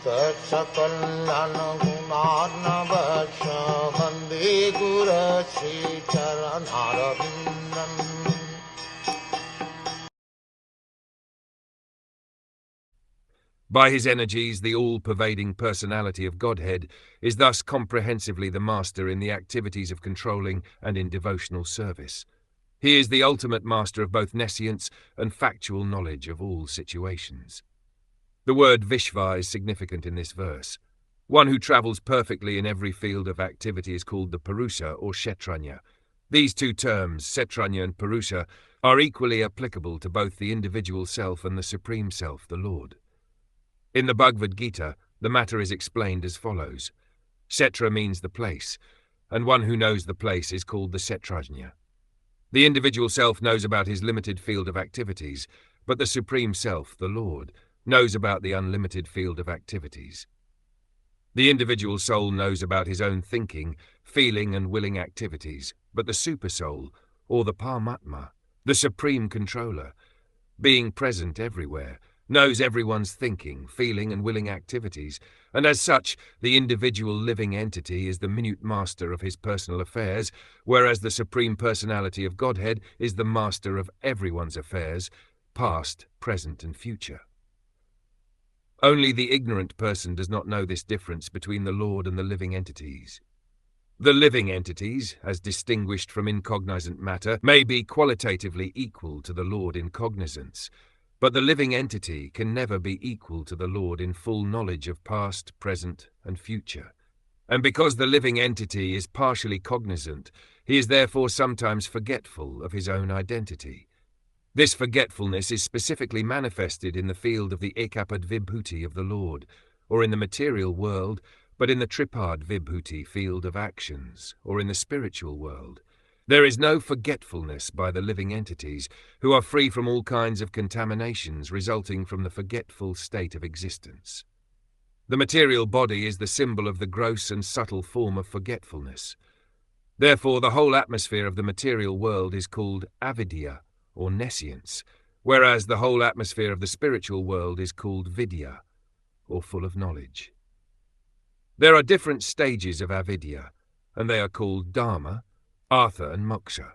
Sakalayan Gunarnavasya Vande Guru Sri Charanaravindan. By his energies, the all-pervading personality of Godhead is thus comprehensively the master in the activities of controlling and in devotional service. He is the ultimate master of both nescience and factual knowledge of all situations. The word Vishva is significant in this verse. One who travels perfectly in every field of activity is called the Purusha or Kshetranya. These two terms, Kshetranya and Purusha, are equally applicable to both the individual self and the Supreme Self, the Lord. In the Bhagavad Gita, the matter is explained as follows. Kshetra means the place, and one who knows the place is called the Kshetrajna. The individual self knows about his limited field of activities, but the Supreme Self, the Lord, knows about the unlimited field of activities. The individual soul knows about his own thinking, feeling and willing activities, but the Supersoul, or the Paramatma, the Supreme Controller, being present everywhere, knows everyone's thinking, feeling and willing activities, and as such, the individual living entity is the minute master of his personal affairs, whereas the Supreme Personality of Godhead is the master of everyone's affairs, past, present and future. Only the ignorant person does not know this difference between the Lord and the living entities. The living entities, as distinguished from incognizant matter, may be qualitatively equal to the Lord in cognizance, but the living entity can never be equal to the Lord in full knowledge of past, present, and future. And because the living entity is partially cognizant, he is therefore sometimes forgetful of his own identity. This forgetfulness is specifically manifested in the field of the Ekapad Vibhuti of the Lord, or in the material world, but in the Tripad Vibhuti field of actions, or in the spiritual world. There is no forgetfulness by the living entities, who are free from all kinds of contaminations resulting from the forgetful state of existence. The material body is the symbol of the gross and subtle form of forgetfulness. Therefore, the whole atmosphere of the material world is called avidya, or nescience, whereas the whole atmosphere of the spiritual world is called vidya, or full of knowledge. There are different stages of avidya, and they are called dharma, artha and moksha.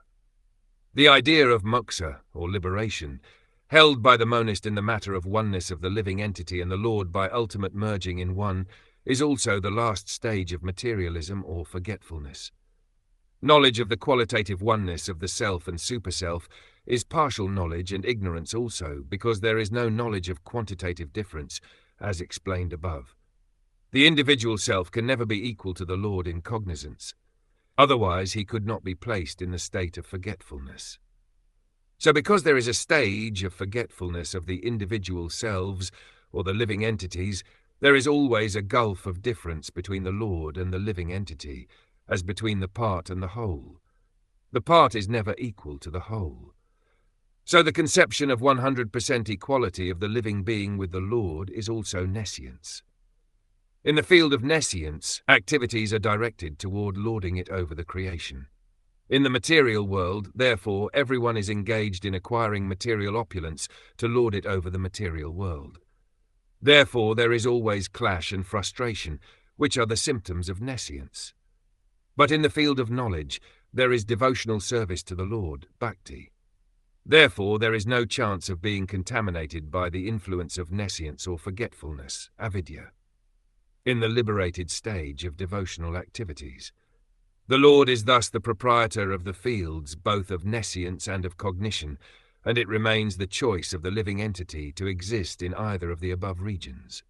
The idea of moksha, or liberation, held by the monist in the matter of oneness of the living entity and the Lord by ultimate merging in one, is also the last stage of materialism or forgetfulness. Knowledge of the qualitative oneness of the self and superself is partial knowledge and ignorance also, because there is no knowledge of quantitative difference, as explained above. The individual self can never be equal to the Lord in cognizance. Otherwise, he could not be placed in the state of forgetfulness. So because there is a stage of forgetfulness of the individual selves, or the living entities, there is always a gulf of difference between the Lord and the living entity, as between the part and the whole. The part is never equal to the whole. So the conception of 100% equality of the living being with the Lord is also nescience. In the field of nescience, activities are directed toward lording it over the creation. In the material world, therefore, everyone is engaged in acquiring material opulence to lord it over the material world. Therefore, there is always clash and frustration, which are the symptoms of nescience. But in the field of knowledge, there is devotional service to the Lord, bhakti. Therefore, there is no chance of being contaminated by the influence of nescience or forgetfulness, avidya, in the liberated stage of devotional activities. The Lord is thus the proprietor of the fields both of nescience and of cognition, and it remains the choice of the living entity to exist in either of the above regions.